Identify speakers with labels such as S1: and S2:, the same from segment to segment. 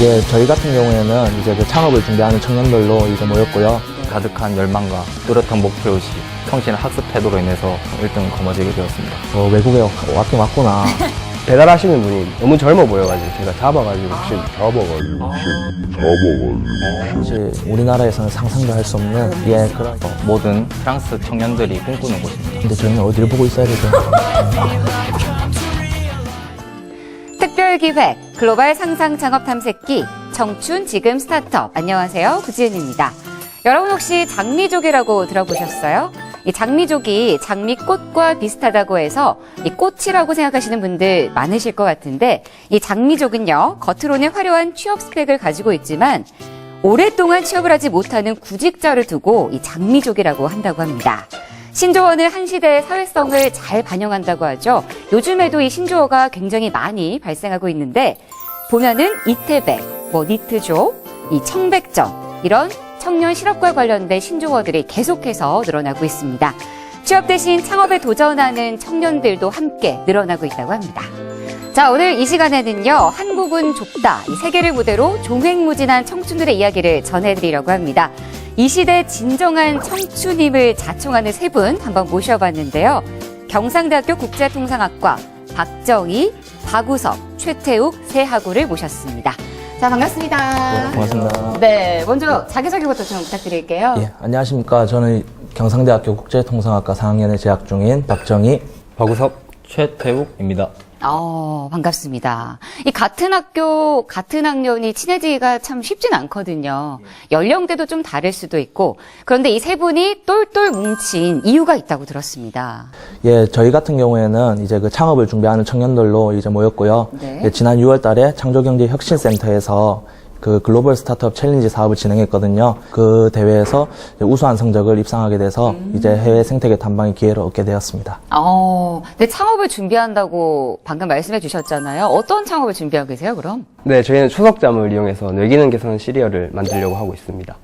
S1: 예, 저희 같은 경우에는 이제 그 창업을 준비하는 청년들로 이제 모였고요.
S2: 가득한 열망과 뚜렷한 목표의식, 성실한 학습 태도로 인해서 1등을 거머쥐게 되었습니다.
S1: 외국에 왔긴 왔구나.
S3: 배달하시는 분이 너무 젊어 보여가지고 제가 잡아가지고
S1: 사실 우리나라에서는 상상도 할 수 없는 그런.
S2: 모든 프랑스 청년들이 꿈꾸는 곳입니다.
S1: 근데 저희는 어디를 보고 있어야 되죠?
S4: 특별기획 글로벌 상상 창업 탐색기 청춘 지금 스타트업. 안녕하세요, 구지은입니다. 여러분 혹시 장미족이라고 들어보셨어요? 이 장미족이 장미꽃과 비슷하다고 해서 이 꽃이라고 생각하시는 분들 많으실 것 같은데, 이 장미족은요, 겉으로는 화려한 취업 스펙을 가지고 있지만 오랫동안 취업을 하지 못하는 구직자를 두고 이 장미족이라고 한다고 합니다. 신조어는 한 시대의 사회성을 잘 반영한다고 하죠. 요즘에도 이 신조어가 굉장히 많이 발생하고 있는데, 보면은 이태백, 니트족, 이 청백점, 이런 청년 실업과 관련된 신조어들이 계속해서 늘어나고 있습니다. 취업 대신 창업에 도전하는 청년들도 함께 늘어나고 있다고 합니다. 자, 오늘 이 시간에는요, 한국은 좁다, 이 세계를 무대로 종횡무진한 청춘들의 이야기를 전해드리려고 합니다. 이 시대 진정한 청춘임을 자청하는 세 분 한번 모셔봤는데요. 경상대학교 국제통상학과 박정희, 박우섭, 최태욱 세 학우를 모셨습니다. 자, 반갑습니다.
S1: 고맙습니다.
S4: 네, 먼저 자기소개부터 좀 부탁드릴게요.
S1: 예, 안녕하십니까. 저는 경상대학교 국제통상학과 4학년에 재학 중인 박정희,
S2: 박우섭, 최태욱입니다.
S4: 반갑습니다. 이 같은 학교, 같은 학년이 친해지기가 참 쉽진 않거든요. 연령대도 좀 다를 수도 있고, 그런데 이 세 분이 똘똘 뭉친 이유가 있다고 들었습니다.
S1: 예, 저희 같은 경우에는 이제 그 창업을 준비하는 청년들로 이제 모였고요.
S4: 네.
S1: 예, 지난 6월 달에 창조경제혁신센터에서 그 글로벌 스타트업 챌린지 사업을 진행했거든요. 그 대회에서 우수한 성적을 입상하게 돼서 이제 해외 생태계 탐방의 기회를 얻게 되었습니다.
S4: 근데 창업을 준비한다고 방금 말씀해 주셨잖아요. 어떤 창업을 준비하고 계세요, 그럼?
S3: 네, 저희는 초석잠을 이용해서 뇌기능 개선 시리얼을 만들려고 하고 있습니다.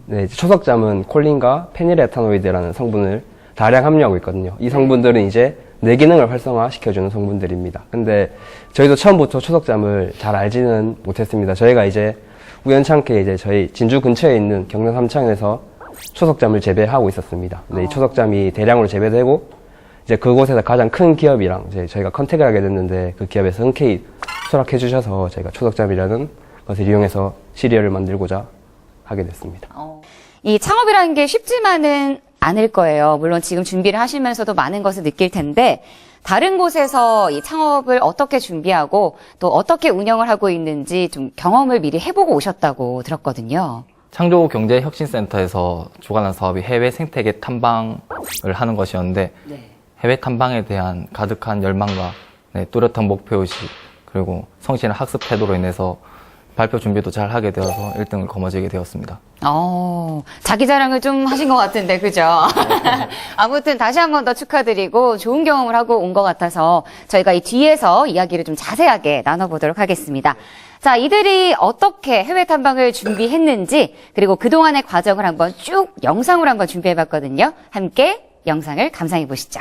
S3: 네, 초석잠은 콜린과 페닐에타노이드라는 성분을 다량 함유하고 있거든요. 이 성분들은 이제 뇌기능을 활성화시켜주는 성분들입니다. 근데 저희도 처음부터 초석잠을 잘 알지는 못했습니다. 저희가 이제 우연찮게 이제 저희 진주 근처에 있는 경남 삼창에서 초석잠을 재배하고 있었습니다. 근데 이 초석잠이 대량으로 재배되고 이제 그곳에서 가장 큰 기업이랑 이제 저희가 컨택을 하게 됐는데, 그 기업에서 흔쾌히 수락해 주셔서 저희가 초석잠이라는 것을 이용해서 시리얼을 만들고자 하게 됐습니다.
S4: 이 창업이라는 게 쉽지만은 않을 거예요. 물론 지금 준비를 하시면서도 많은 것을 느낄 텐데, 다른 곳에서 이 창업을 어떻게 준비하고 또 어떻게 운영을 하고 있는지 좀 경험을 미리 해보고 오셨다고 들었거든요.
S2: 창조경제혁신센터에서 주관한 사업이 해외 생태계 탐방을 하는 것이었는데, 해외 탐방에 대한 가득한 열망과 뚜렷한 목표의식, 그리고 성실한 학습 태도로 인해서 발표 준비도 잘 하게 되어서 1등을 거머쥐게 되었습니다.
S4: 자기 자랑을 좀 하신 것 같은데, 그죠? 아무튼 다시 한 번 더 축하드리고 좋은 경험을 하고 온 것 같아서 저희가 이 뒤에서 이야기를 좀 자세하게 나눠보도록 하겠습니다. 자, 이들이 어떻게 해외 탐방을 준비했는지, 그리고 그동안의 과정을 한번 쭉 영상으로 한번 준비해봤거든요. 함께 영상을 감상해 보시죠.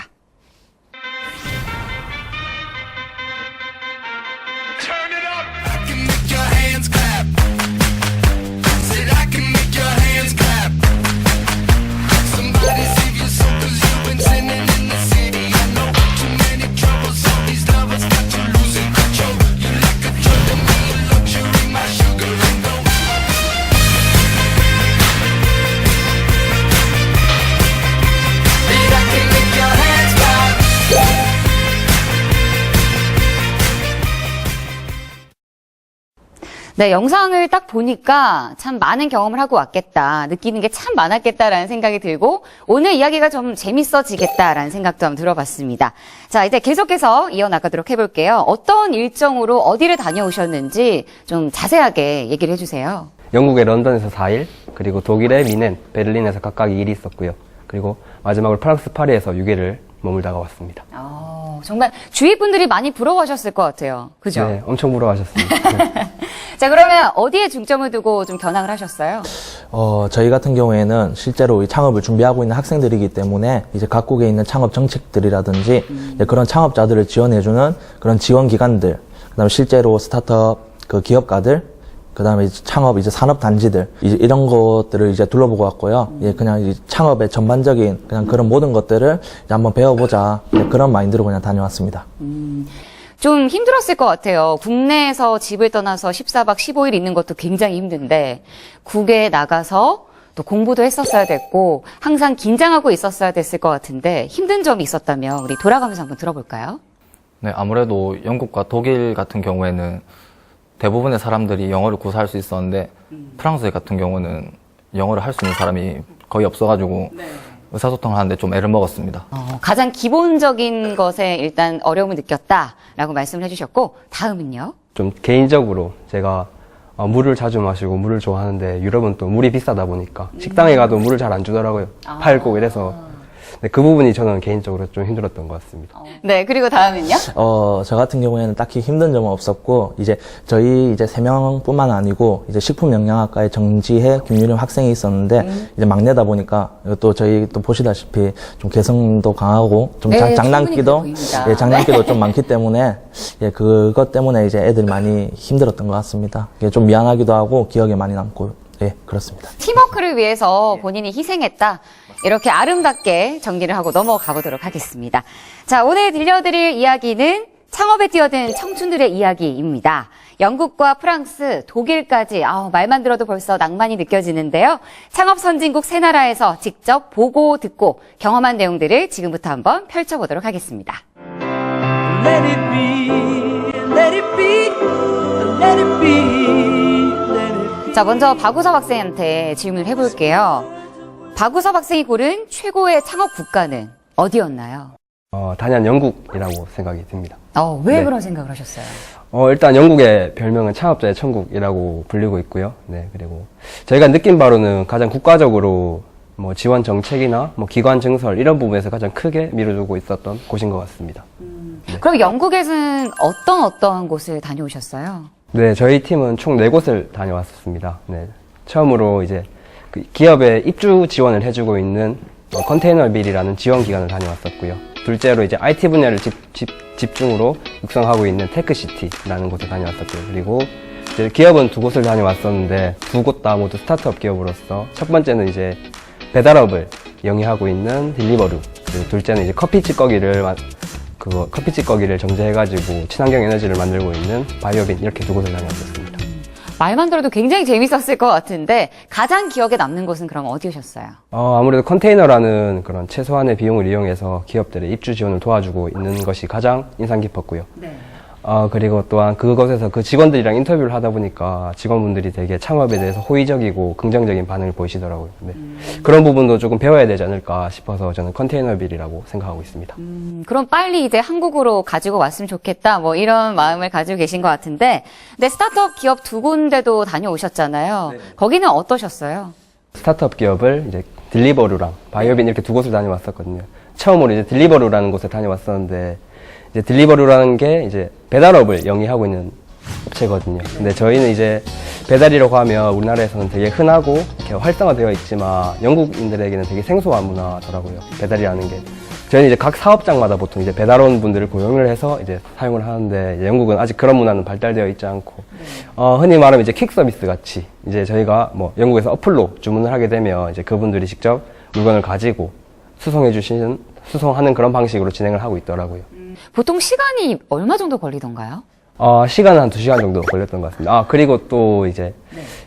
S4: 네, 영상을 딱 보니까 참 많은 경험을 하고 왔겠다, 느끼는 게 참 많았겠다라는 생각이 들고, 오늘 이야기가 좀 재밌어지겠다라는 생각도 한번 들어봤습니다. 자, 이제 계속해서 이어나가도록 해볼게요. 어떤 일정으로 어디를 다녀오셨는지 좀 자세하게 얘기를 해주세요.
S3: 영국의 런던에서 4일, 그리고 독일의 미넨, 베를린에서 각각 2일이 있었고요. 그리고 마지막으로 프랑스 파리에서 6일을 머물다가 왔습니다.
S4: 정말 주위 분들이 많이 부러워하셨을 것 같아요. 그죠?
S3: 네, 엄청 부러워하셨습니다.
S4: 자, 그러면 어디에 중점을 두고 좀 견학을 하셨어요?
S1: 저희 같은 경우에는 실제로 이 창업을 준비하고 있는 학생들이기 때문에 이제 각국에 있는 창업 정책들이라든지 이제 그런 창업자들을 지원해주는 그런 지원 기관들, 그다음에 실제로 스타트업 그 기업가들, 그다음에 이제 창업 이제 산업 단지들 이제 이런 것들을 이제 둘러보고 왔고요. 예, 그냥 이 창업의 전반적인 그냥 그런 모든 것들을 이제 한번 배워보자 예, 그런 마인드로 그냥 다녀왔습니다.
S4: 좀 힘들었을 것 같아요. 국내에서 집을 떠나서 14박 15일 있는 것도 굉장히 힘든데 국외에 나가서 또 공부도 했었어야 됐고 항상 긴장하고 있었어야 됐을 것 같은데 힘든 점이 있었다면 우리 돌아가면서 한번 들어볼까요?
S2: 네, 아무래도 영국과 독일 같은 경우에는 대부분의 사람들이 영어를 구사할 수 있었는데 프랑스 같은 경우는 영어를 할 수 있는 사람이 거의 없어가지고 의사소통을 하는데 좀 애를 먹었습니다.
S4: 가장 기본적인 것에 일단 어려움을 느꼈다라고 말씀을 해주셨고 다음은요?
S3: 좀 개인적으로 제가 물을 자주 마시고 물을 좋아하는데 유럽은 또 물이 비싸다 보니까 식당에 가도 물을 잘 안 주더라고요. 팔고 이래서 네, 그 부분이 저는 개인적으로 좀 힘들었던 것 같습니다.
S4: 네, 그리고 다음은요?
S1: 저 같은 경우에는 딱히 힘든 점은 없었고, 이제 저희 이제 3명뿐만 아니고, 이제 식품영양학과에 정지혜, 김유림 학생이 있었는데, 이제 막내다 보니까, 또 저희 또 보시다시피 좀 개성도 강하고, 좀
S4: 네,
S1: 장난기도,
S4: 충분히 보입니다.
S1: 예, 장난기도 좀 많기 때문에, 예, 그것 때문에 이제 애들이 많이 힘들었던 것 같습니다. 예, 좀 미안하기도 하고, 기억에 많이 남고, 예, 그렇습니다.
S4: 팀워크를 위해서 본인이 희생했다. 이렇게 아름답게 정리를 하고 넘어가 보도록 하겠습니다. 자, 오늘 들려드릴 이야기는 창업에 뛰어든 청춘들의 이야기입니다. 영국과 프랑스, 독일까지 말만 들어도 벌써 낭만이 느껴지는데요. 창업 선진국 세 나라에서 직접 보고 듣고 경험한 내용들을 지금부터 한번 펼쳐보도록 하겠습니다.
S5: Let it be, let it be, let it be, let it be.
S4: 자, 먼저 박우섭 학생한테 질문을 해볼게요. 박우섭 학생이 고른 최고의 창업 국가는 어디였나요?
S3: 단연 영국이라고 생각이 듭니다.
S4: 왜
S3: 네.
S4: 그런 생각을 하셨어요?
S3: 일단 영국의 별명은 창업자의 천국이라고 불리고 있고요. 네, 그리고 저희가 느낀 바로는 가장 국가적으로 뭐 지원 정책이나 뭐 기관 증설 이런 부분에서 가장 크게 밀어주고 있었던 곳인 것 같습니다.
S4: 그럼 영국에서는 어떤 곳을 다녀오셨어요?
S3: 네, 저희 팀은 총 4곳을 다녀왔습니다. 네, 처음으로 이제 그 기업에 입주 지원을 해주고 있는 컨테이너빌이라는 지원 기관을 다녀왔었고요. 둘째로 이제 IT 분야를 집중으로 육성하고 있는 테크시티라는 곳에 다녀왔었고요. 그리고 이제 기업은 2곳을 다녀왔었는데 2곳 다 모두 스타트업 기업으로서 첫 번째는 이제 배달업을 영위하고 있는 딜리버루, 그리고 둘째는 이제 커피 찌꺼기를 정제해가지고 친환경 에너지를 만들고 있는 바이오빈, 이렇게 2곳을 다녀왔었습니다.
S4: 말만 들어도 굉장히 재밌었을 것 같은데 가장 기억에 남는 곳은 그럼 어디오셨어요?
S3: 아무래도 컨테이너라는 그런 최소한의 비용을 이용해서 기업들의 입주 지원을 도와주고 있는 것이 가장 인상 깊었고요.
S4: 네.
S3: 그리고 또한 그곳에서 그 직원들이랑 인터뷰를 하다 보니까 직원분들이 되게 창업에 대해서 호의적이고 긍정적인 반응을 보이시더라고요. 네. 그런 부분도 조금 배워야 되지 않을까 싶어서 저는 컨테이너빌이라고 생각하고 있습니다.
S4: 그럼 빨리 이제 한국으로 가지고 왔으면 좋겠다 뭐 이런 마음을 가지고 계신 것 같은데 근데 스타트업 기업 2군데도 다녀오셨잖아요. 거기는 어떠셨어요?
S3: 스타트업 기업을 이제 딜리버루랑 바이오빈 이렇게 2곳을 다녀왔었거든요. 처음으로 이제 딜리버루라는 곳에 다녀왔었는데 이제 딜리버루라는 게 이제 배달업을 영위하고 있는 업체거든요. 근데 저희는 이제 배달이라고 하면 우리나라에서는 되게 흔하고 이렇게 활성화되어 있지만 영국인들에게는 되게 생소한 문화더라고요. 배달이라는 게. 저희는 이제 각 사업장마다 보통 이제 배달원 분들을 고용을 해서 이제 사용을 하는데 이제 영국은 아직 그런 문화는 발달되어 있지 않고 흔히 말하면 이제 킥 서비스 같이 이제 저희가 뭐 영국에서 어플로 주문을 하게 되면 이제 그분들이 직접 물건을 가지고 수송하는 그런 방식으로 진행을 하고 있더라고요.
S4: 보통 시간이 얼마 정도 걸리던가요?
S3: 시간은 한 2시간 정도 걸렸던 것 같습니다. 그리고 또 이제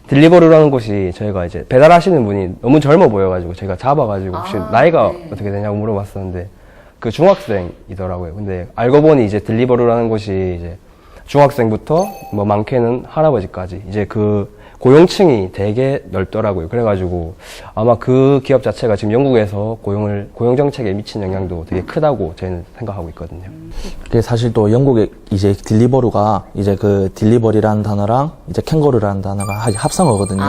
S3: 딜리버루라는 곳이 저희가 이제 배달하시는 분이 너무 젊어 보여가지고 저희가 잡아가지고 혹시 나이가 어떻게 되냐고 물어봤었는데 그 중학생이더라고요. 근데 알고 보니 이제 딜리버루라는 곳이 이제 중학생부터 뭐 많게는 할아버지까지 이제 그 고용층이 되게 넓더라고요. 그래가지고 아마 그 기업 자체가 지금 영국에서 고용 정책에 미친 영향도 되게 크다고 저희는 생각하고 있거든요.
S1: 그게 사실 또 영국의 이제 딜리버루가 이제 그 딜리버리라는 단어랑 이제 캥거루라는 단어가 합성어거든요.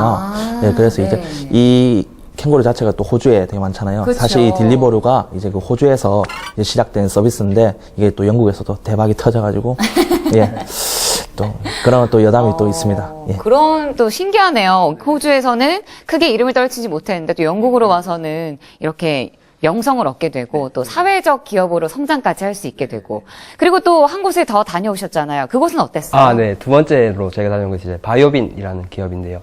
S1: 네, 그래서 이제 이 캥거루 자체가 또 호주에 되게 많잖아요.
S4: 그쵸.
S1: 사실 이 딜리버루가 이제 그 호주에서 이제 시작된 서비스인데 이게 또 영국에서도 대박이 터져가지고 예. 또 그런 또 여담이 또 있습니다. 예.
S4: 그런 또 신기하네요. 호주에서는 크게 이름을 떨치지 못했는데 또 영국으로 와서는 이렇게 명성을 얻게 되고 또 사회적 기업으로 성장까지 할 수 있게 되고 그리고 또 한 곳을 더 다녀오셨잖아요. 그곳은 어땠어요?
S3: 아, 네. 두 번째로 제가 다녀온 것이 이제 바이오빈이라는 기업인데요.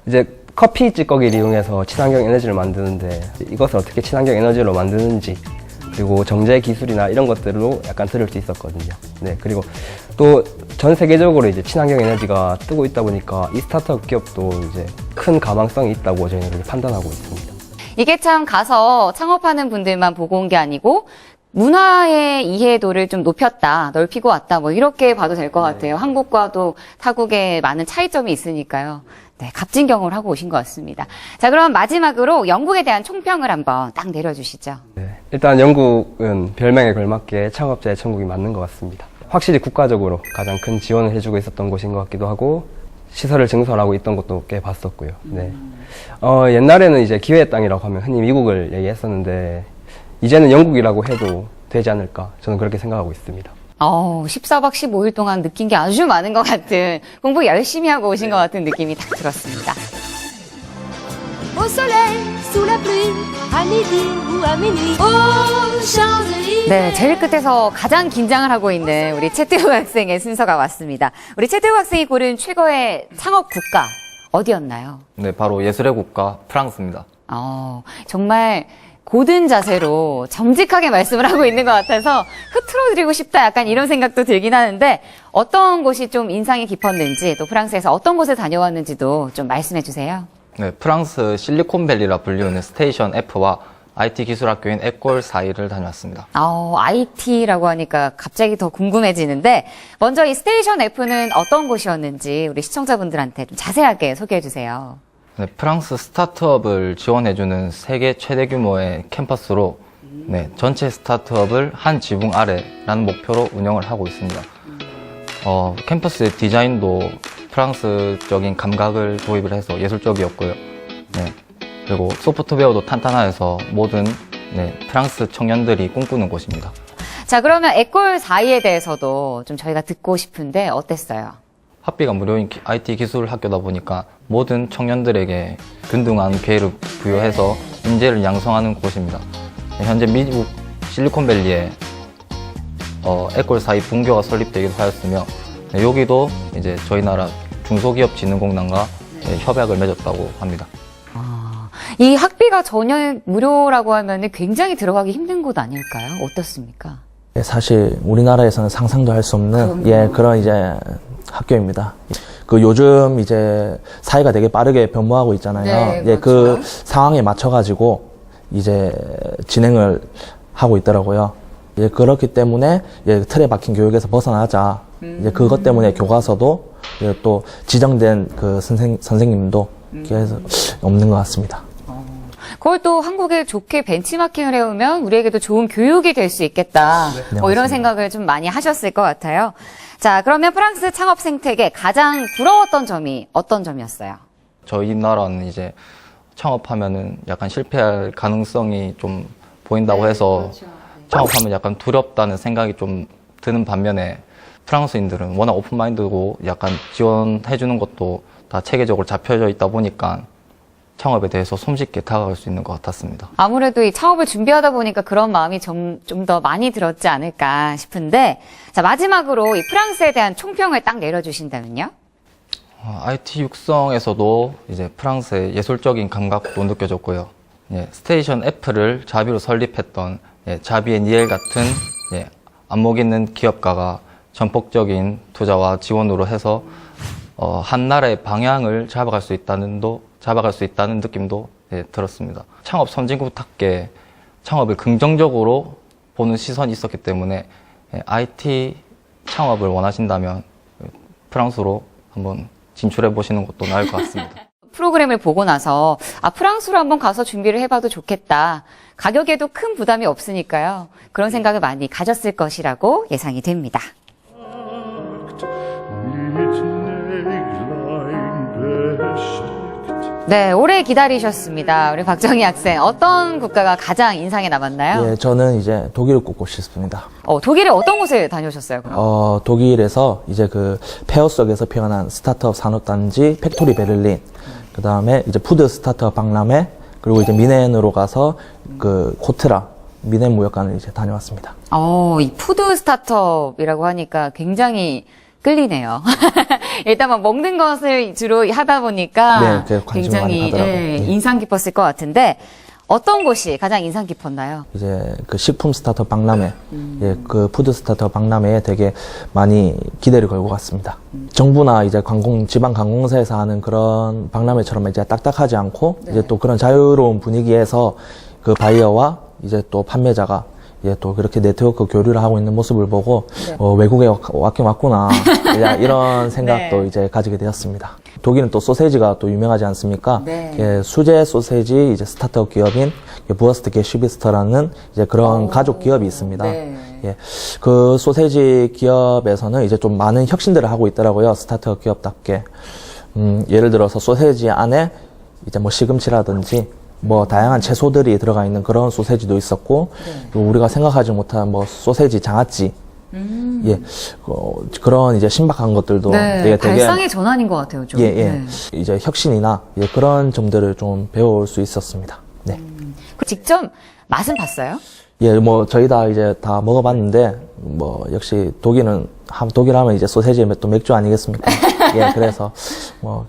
S3: 이제 커피 찌꺼기를 이용해서 친환경 에너지를 만드는데 이것을 어떻게 친환경 에너지로 만드는지 그리고 정제 기술이나 이런 것들로 약간 들을 수 있었거든요. 네. 그리고 또 전 세계적으로 이제 친환경 에너지가 뜨고 있다 보니까 이 스타트업 기업도 이제 큰 가망성이 있다고 저희는 그렇게 판단하고 있습니다.
S4: 이게 참 가서 창업하는 분들만 보고 온 게 아니고 문화의 이해도를 좀 높였다, 넓히고 왔다, 뭐 이렇게 봐도 될 것 같아요. 한국과도 타국에 많은 차이점이 있으니까요. 네, 값진 경험을 하고 오신 것 같습니다. 자, 그럼 마지막으로 영국에 대한 총평을 한번 딱 내려주시죠.
S3: 네. 일단 영국은 별명에 걸맞게 창업자의 천국이 맞는 것 같습니다. 확실히 국가적으로 가장 큰 지원을 해주고 있었던 곳인 것 같기도 하고 시설을 증설하고 있던 것도 꽤 봤었고요. 네. 옛날에는 이제 기회의 땅이라고 하면 흔히 미국을 얘기했었는데 이제는 영국이라고 해도 되지 않을까 저는 그렇게 생각하고 있습니다.
S4: 14박 15일 동안 느낀 게 아주 많은 것 같은 공부 열심히 하고 오신 것 같은 느낌이 딱 들었습니다.
S6: Au soleil, sous la pluie, à midi ou à minuit, aux Champs-Élysées.
S4: 네, 제일 끝에서 가장 긴장을 하고 있는 우리 최태우 학생의 순서가 왔습니다. 우리 최태우 학생이 고른 최고의 창업 국가 어디였나요?
S2: 네, 바로 예술의 국가 프랑스입니다.
S4: 정말 고든 자세로 정직하게 말씀을 하고 있는 것 같아서 흐트러드리고 싶다 약간 이런 생각도 들긴 하는데 어떤 곳이 좀 인상이 깊었는지 또 프랑스에서 어떤 곳에 다녀왔는지도 좀 말씀해 주세요.
S2: 네, 프랑스 실리콘밸리라 불리우는 스테이션 F와 IT 기술학교인 에콜 사이를 다녀왔습니다.
S4: IT라고 하니까 갑자기 더 궁금해지는데 먼저 이 스테이션 F는 어떤 곳이었는지 우리 시청자분들한테 좀 자세하게 소개해 주세요.
S2: 네, 프랑스 스타트업을 지원해주는 세계 최대 규모의 캠퍼스로 네, 전체 스타트업을 한 지붕 아래라는 목표로 운영을 하고 있습니다. 캠퍼스의 디자인도 프랑스적인 감각을 도입을 해서 예술적이었고요. 네, 그리고 소프트웨어도 탄탄해서 모든 프랑스 청년들이 꿈꾸는 곳입니다.
S4: 자, 그러면 에콜 사이에 대해서도 좀 저희가 듣고 싶은데 어땠어요?
S2: 학비가 무료인 IT 기술 학교다 보니까 모든 청년들에게 균등한 기회를 부여해서 인재를 양성하는 곳입니다. 현재 미국 실리콘밸리에 에콜 사이 분교가 설립되기도 하였으며 여기도 이제 저희 나라 중소기업진흥공단과 협약을 맺었다고 합니다.
S4: 이 학비가 전혀 무료라고 하면 굉장히 들어가기 힘든 곳 아닐까요? 어떻습니까?
S1: 사실 우리나라에서는 상상도 할 수 없는 그런 이제 학교입니다. 그 요즘 이제 사회가 되게 빠르게 변모하고 있잖아요.
S4: 네,
S1: 그 상황에 맞춰가지고 이제 진행을 하고 있더라고요. 그렇기 때문에 틀에 박힌 교육에서 벗어나자. 이제 그것 때문에 교과서도 또 지정된 그 선생님도 계속 없는 것 같습니다.
S4: 그걸 또 한국에 좋게 벤치마킹을 해오면 우리에게도 좋은 교육이 될 수 있겠다. 뭐 이런 생각을 좀 많이 하셨을 것 같아요. 자, 그러면 프랑스 창업 생태계 가장 부러웠던 점이 어떤 점이었어요?
S2: 저희 나라는 이제 창업하면은 약간 실패할 가능성이 좀 보인다고 해서 창업하면 약간 두렵다는 생각이 좀 드는 반면에 프랑스인들은 워낙 오픈마인드고 약간 지원해주는 것도 다 체계적으로 잡혀져 있다 보니까 창업에 대해서 손쉽게 다가갈 수 있는 것 같았습니다.
S4: 아무래도 이 창업을 준비하다 보니까 그런 마음이 좀 더 많이 들었지 않을까 싶은데 자, 마지막으로 이 프랑스에 대한 총평을 딱 내려주신다면요?
S2: IT 육성에서도 이제 프랑스의 예술적인 감각도 느껴졌고요. 스테이션 F를 자비로 설립했던 자비의 니엘 같은 안목 있는 기업가가 전폭적인 투자와 지원으로 해서 한 나라의 방향을 잡아갈 수 있다는 느낌도 들었습니다. 창업 선진국답게 창업을 긍정적으로 보는 시선이 있었기 때문에 IT 창업을 원하신다면 프랑스로 한번 진출해 보시는 것도 나을 것 같습니다.
S4: 프로그램을 보고 나서 프랑스로 한번 가서 준비를 해봐도 좋겠다. 가격에도 큰 부담이 없으니까요. 그런 생각을 많이 가졌을 것이라고 예상이 됩니다. 네, 오래 기다리셨습니다. 우리 박정희 학생. 어떤 국가가 가장 인상에 남았나요?
S1: 저는 이제 독일을 꼽고 싶습니다.
S4: 독일에 어떤 곳에 다녀오셨어요? 그럼?
S1: 독일에서 이제 그 폐허 속에서 피어난 스타트업 산업단지 팩토리 베를린, 그 다음에 이제 푸드 스타트업 박람회, 그리고 이제 미넨으로 가서 그 코트라 미넨 무역관을 이제 다녀왔습니다.
S4: 이 푸드 스타트업이라고 하니까 굉장히 끌리네요. 일단 막 먹는 것을 주로 하다 보니까
S1: 네, 그게 관심을 많이
S4: 굉장히
S1: 가더라고요.
S4: 예,
S1: 네.
S4: 인상 깊었을 것 같은데 어떤 곳이 가장 인상 깊었나요?
S1: 이제 그 식품 스타트업 박람회, 예, 그 푸드 스타트업 박람회에 되게 많이 기대를 걸고 갔습니다. 정부나 이제 지방 관공서에서 하는 그런 박람회처럼 이제 딱딱하지 않고 이제 또 그런 자유로운 분위기에서 그 바이어와 이제 또 판매자가 예, 또 그렇게 네트워크 교류를 하고 있는 모습을 보고 외국에 왔긴 왔구나 이런 생각도
S4: 네.
S1: 이제 가지게 되었습니다. 독일은 또 소세지가 또 유명하지 않습니까?
S4: 네.
S1: 예, 수제 소세지 이제 스타트업 기업인 부어스트 게슈비스터라는 이제 그런 가족 기업이 있습니다.
S4: 네.
S1: 예, 그 소세지 기업에서는 이제 좀 많은 혁신들을 하고 있더라고요. 스타트업 기업답게. 예를 들어서 소세지 안에 이제 뭐 시금치라든지 뭐 다양한 채소들이 들어가 있는 그런 소세지도 있었고, 그리고 우리가 생각하지 못한 뭐 소세지 장아찌, 예, 그런 이제 신박한 것들도
S4: 네, 발상의 전환인 것 같아요, 좀.
S1: 예, 예,
S4: 네.
S1: 이제 혁신이나 예, 그런 점들을 좀 배울 수 있었습니다. 네.
S4: 직접 맛은 봤어요?
S1: 예, 뭐 저희 다 이제 다 먹어봤는데 뭐 역시 독일 하면 이제 소세지에 또 맥주 아니겠습니까? 예, 그래서 뭐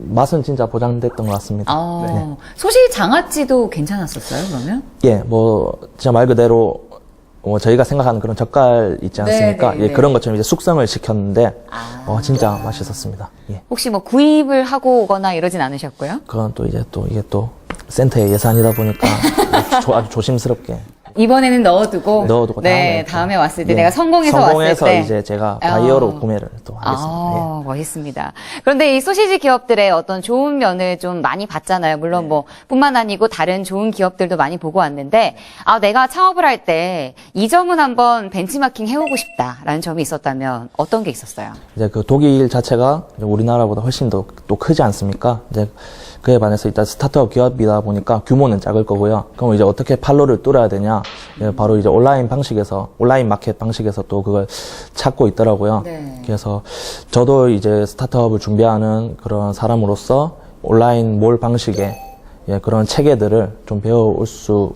S1: 맛은 진짜 보장됐던 것 같습니다. 네.
S4: 소시지 장아찌도 괜찮았었어요, 그러면?
S1: 예, 뭐 진짜 말 그대로 뭐 저희가 생각하는 그런 젓갈 있지 않습니까?
S4: 네, 네,
S1: 예,
S4: 네.
S1: 그런 것처럼 이제 숙성을 시켰는데 진짜 맛있었습니다. 예,
S4: 혹시 뭐 구입을 하고 오거나 이러진 않으셨고요?
S1: 그건 또 이제 또 이게 또 센터의 예산이다 보니까 아주 조심스럽게.
S4: 이번에는 넣어두고
S1: 다음에
S4: 다음에 왔을 때
S1: 예,
S4: 내가 성공해서 왔을 때
S1: 이제 제가 바이어로 구매를 또 하겠습니다. 예.
S4: 멋있습니다. 그런데 이 소시지 기업들의 어떤 좋은 면을 좀 많이 봤잖아요. 물론 뭐 뿐만 아니고 다른 좋은 기업들도 많이 보고 왔는데 내가 창업을 할 때 이 점은 한번 벤치마킹 해오고 싶다라는 점이 있었다면 어떤 게 있었어요?
S1: 이제 그 독일 자체가 이제 우리나라보다 훨씬 더 또 크지 않습니까? 이제 그에 반해서 일단 스타트업 기업이다 보니까 규모는 작을 거고요. 그럼 이제 어떻게 판로를 뚫어야 되냐? 예, 바로 이제 온라인 마켓 방식에서 또 그걸 찾고 있더라고요.
S4: 네.
S1: 그래서 저도 이제 스타트업을 준비하는 그런 사람으로서 온라인 몰 방식의 예, 그런 체계들을 좀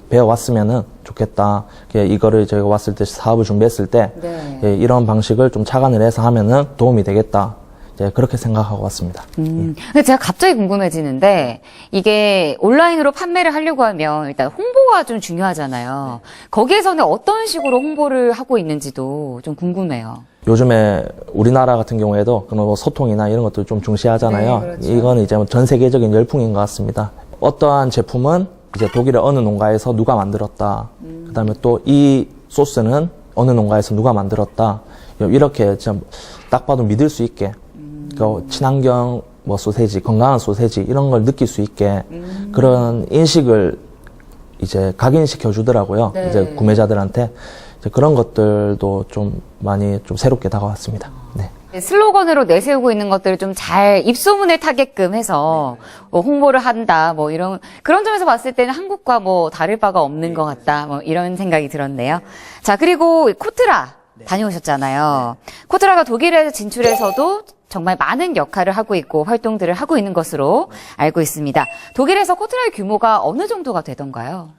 S1: 배워왔으면은 좋겠다. 이거를 저희가 왔을 때 사업을 준비했을 때 예, 이런 방식을 좀 착안을 해서 하면은 도움이 되겠다. 예, 그렇게 생각하고 왔습니다.
S4: 근데 제가 갑자기 궁금해지는데 이게 온라인으로 판매를 하려고 하면 일단 홍보가 좀 중요하잖아요. 거기에서는 어떤 식으로 홍보를 하고 있는지도 좀 궁금해요.
S1: 요즘에 우리나라 같은 경우에도 그런 뭐 소통이나 이런 것들 좀 중시하잖아요.
S4: 네, 그렇죠.
S1: 이건 이제 전 세계적인 열풍인 것 같습니다. 어떠한 제품은 이제 독일의 어느 농가에서 누가 만들었다. 그다음에 또 이 소스는 어느 농가에서 누가 만들었다. 이렇게 좀 딱 봐도 믿을 수 있게 그러니까 친환경 뭐 소세지, 건강한 소세지 이런 걸 느낄 수 있게 그런 인식을 이제 각인시켜 주더라고요.
S4: 네.
S1: 이제 구매자들한테 이제 그런 것들도 좀 많이 좀 새롭게 다가왔습니다. 네.
S4: 슬로건으로 내세우고 있는 것들을 좀 잘 입소문을 타게끔 해서 홍보를 한다, 뭐 이런, 그런 점에서 봤을 때는 한국과 뭐 다를 바가 없는 것 같다, 뭐 이런 생각이 들었네요. 자, 그리고 코트라 다녀오셨잖아요. 코트라가 독일에 진출해서도 정말 많은 역할을 하고 있고 활동들을 하고 있는 것으로 알고 있습니다. 독일에서 코트라의 규모가 어느 정도가 되던가요?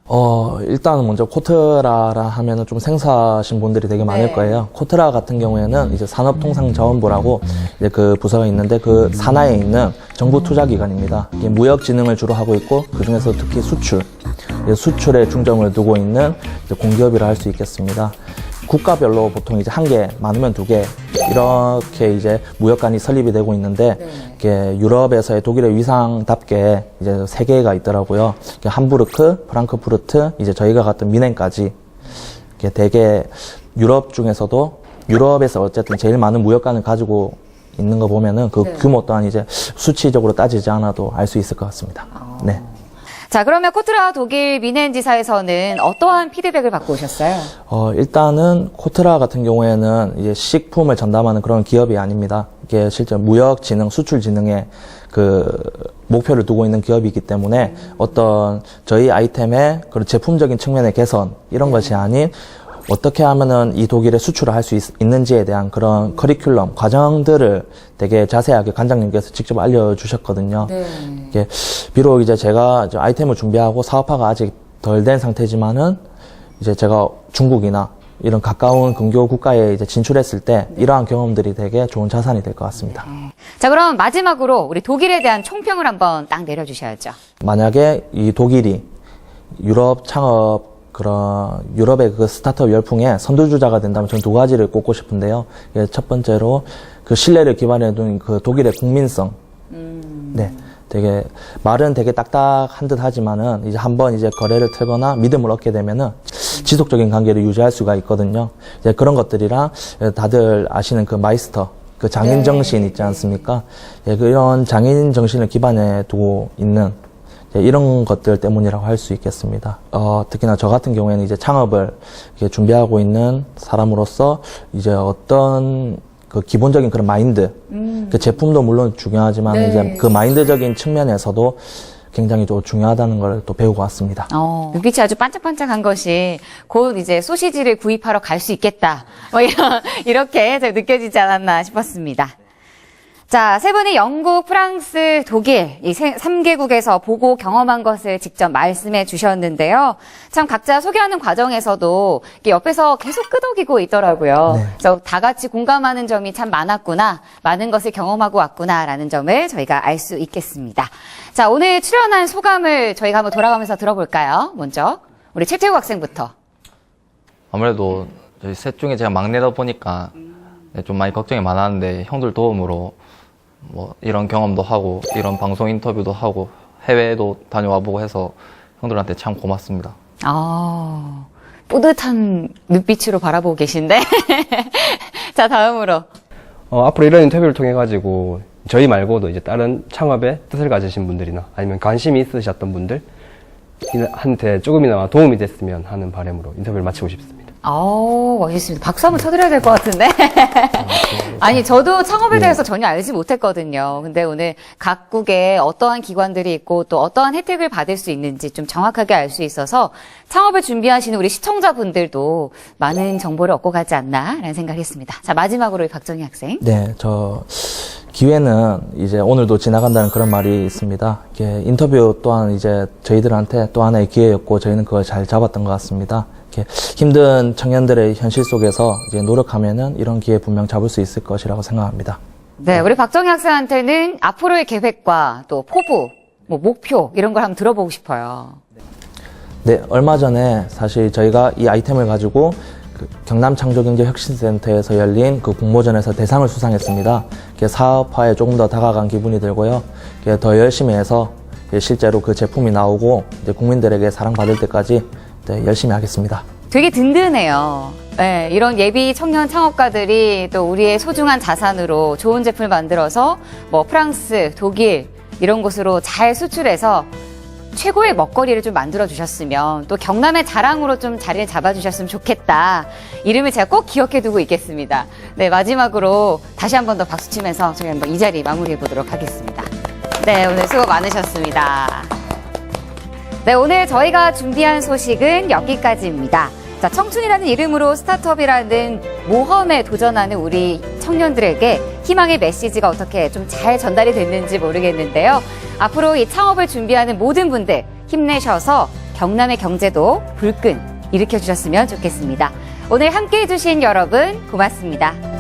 S1: 일단은 먼저 코트라라 하면은 좀 생소하신 분들이 되게 많을 거예요. 코트라 같은 경우에는 이제 산업통상자원부라고 이제 그 부서가 있는데 그 산하에 있는 정부 투자기관입니다. 이게 무역진흥을 주로 하고 있고 그 중에서 특히 수출에 중점을 두고 있는 이제 공기업이라 할 수 있겠습니다. 국가별로 보통 이제 1개, 많으면 2개, 이렇게 이제 무역관이 설립이 되고 있는데, 이게 유럽에서의 독일의 위상답게 이제 3개가 있더라고요. 함부르크, 프랑크푸르트, 이제 저희가 갔던 미넨까지. 이게 되게 유럽 중에서도 유럽에서 어쨌든 제일 많은 무역관을 가지고 있는 거 보면은 그 규모 또한 이제 수치적으로 따지지 않아도 알 수 있을 것 같습니다. 네.
S4: 자, 그러면 코트라 독일 미넨 지사에서는 어떠한 피드백을 받고 오셨어요?
S1: 일단은 코트라 같은 경우에는 이제 식품을 전담하는 그런 기업이 아닙니다. 이게 실제 무역진흥, 수출진흥의 그 목표를 두고 있는 기업이기 때문에 어떤 저희 아이템의 그런 제품적인 측면의 개선 이런 것이 아닌 어떻게 하면은 이 독일에 수출을 할 수 있는지에 대한 그런 커리큘럼, 과정들을 되게 자세하게 관장님께서 직접 알려주셨거든요. 이게 비록 이제 제가 이제 아이템을 준비하고 사업화가 아직 덜 된 상태지만은 이제 제가 중국이나 이런 가까운 근교 국가에 이제 진출했을 때 이러한 경험들이 되게 좋은 자산이 될 것 같습니다.
S4: 자, 그럼 마지막으로 우리 독일에 대한 총평을 한번 딱 내려주셔야죠.
S1: 만약에 이 독일이 유럽 창업 유럽의 그 스타트업 열풍의 선두주자가 된다면 저는 두 가지를 꼽고 싶은데요. 첫 번째로 그 신뢰를 기반에 둔 그 독일의 국민성. 네. 말은 되게 딱딱한 듯 하지만은 이제 한번 이제 거래를 틀거나 믿음을 얻게 되면은 지속적인 관계를 유지할 수가 있거든요. 이제 그런 것들이랑 다들 아시는 그 마이스터, 그 장인 정신 있지 않습니까? 이런 장인 정신을 기반에 두고 있는 이런 것들 때문이라고 할 수 있겠습니다. 특히나 저 같은 경우에는 이제 창업을 이렇게 준비하고 있는 사람으로서 이제 어떤 그 기본적인 그런 마인드, 그 제품도 물론 중요하지만 이제 그 마인드적인 측면에서도 굉장히 또 중요하다는 걸 또 배우고 왔습니다.
S4: 눈빛이 아주 반짝반짝한 것이 곧 이제 소시지를 구입하러 갈 수 있겠다. 이렇게 느껴지지 않았나 싶었습니다. 자, 세 분이 영국, 프랑스, 독일 이 3개국에서 보고 경험한 것을 직접 말씀해 주셨는데요. 참 각자 소개하는 과정에서도 옆에서 계속 끄덕이고 있더라고요. 그래서 다 같이 공감하는 점이 참 많았구나, 많은 것을 경험하고 왔구나라는 점을 저희가 알 수 있겠습니다. 자, 오늘 출연한 소감을 저희가 한번 돌아가면서 들어볼까요? 먼저 우리 최태우 학생부터.
S2: 아무래도 저희 셋 중에 제가 막내다 보니까 좀 많이 걱정이 많았는데 형들 도움으로 뭐 이런 경험도 하고 이런 방송 인터뷰도 하고 해외에도 다녀와보고 해서 형들한테 참 고맙습니다.
S4: 뿌듯한 눈빛으로 바라보고 계신데. 자, 다음으로.
S3: 앞으로 이런 인터뷰를 통해 가지고 저희 말고도 이제 다른 창업에 뜻을 가지신 분들이나 아니면 관심이 있으셨던 분들한테 조금이나마 도움이 됐으면 하는 바람으로 인터뷰를 마치고 싶습니다.
S4: 멋있습니다. 박수 한번 쳐드려야 될 것 같은데. 아니, 저도 창업에 대해서 전혀 알지 못했거든요. 근데 오늘 각국에 어떠한 기관들이 있고 또 어떠한 혜택을 받을 수 있는지 좀 정확하게 알 수 있어서 창업을 준비하시는 우리 시청자분들도 많은 정보를 얻고 가지 않나라는 생각을 했습니다. 자, 마지막으로 박정희 학생.
S1: 네, 기회는 이제 오늘도 지나간다는 그런 말이 있습니다. 인터뷰 또한 이제 저희들한테 또 하나의 기회였고 저희는 그걸 잘 잡았던 것 같습니다. 힘든 청년들의 현실 속에서 이제 노력하면은 이런 기회 분명 잡을 수 있을 것이라고 생각합니다.
S4: 네, 우리 박정희 학생한테는 앞으로의 계획과 또 포부, 목표 이런 걸 한번 들어보고 싶어요.
S1: 네, 얼마 전에 사실 저희가 이 아이템을 가지고 그 경남창조경제혁신센터에서 열린 그 공모전에서 대상을 수상했습니다. 사업화에 조금 더 다가간 기분이 들고요. 더 열심히 해서 실제로 그 제품이 나오고 이제 국민들에게 사랑받을 때까지 열심히 하겠습니다.
S4: 되게 든든해요. 네, 이런 예비 청년 창업가들이 또 우리의 소중한 자산으로 좋은 제품을 만들어서 프랑스, 독일 이런 곳으로 잘 수출해서 최고의 먹거리를 좀 만들어 주셨으면 또 경남의 자랑으로 좀 자리를 잡아주셨으면 좋겠다. 이름을 제가 꼭 기억해 두고 있겠습니다. 네, 마지막으로 다시 한 번 더 박수 치면서 저희 한번 이 자리 마무리해 보도록 하겠습니다. 네, 오늘 수고 많으셨습니다. 네, 오늘 저희가 준비한 소식은 여기까지입니다. 자, 청춘이라는 이름으로 스타트업이라는 모험에 도전하는 우리 청년들에게 희망의 메시지가 어떻게 좀 잘 전달이 됐는지 모르겠는데요. 앞으로 이 창업을 준비하는 모든 분들 힘내셔서 경남의 경제도 불끈 일으켜 주셨으면 좋겠습니다. 오늘 함께 해주신 여러분 고맙습니다.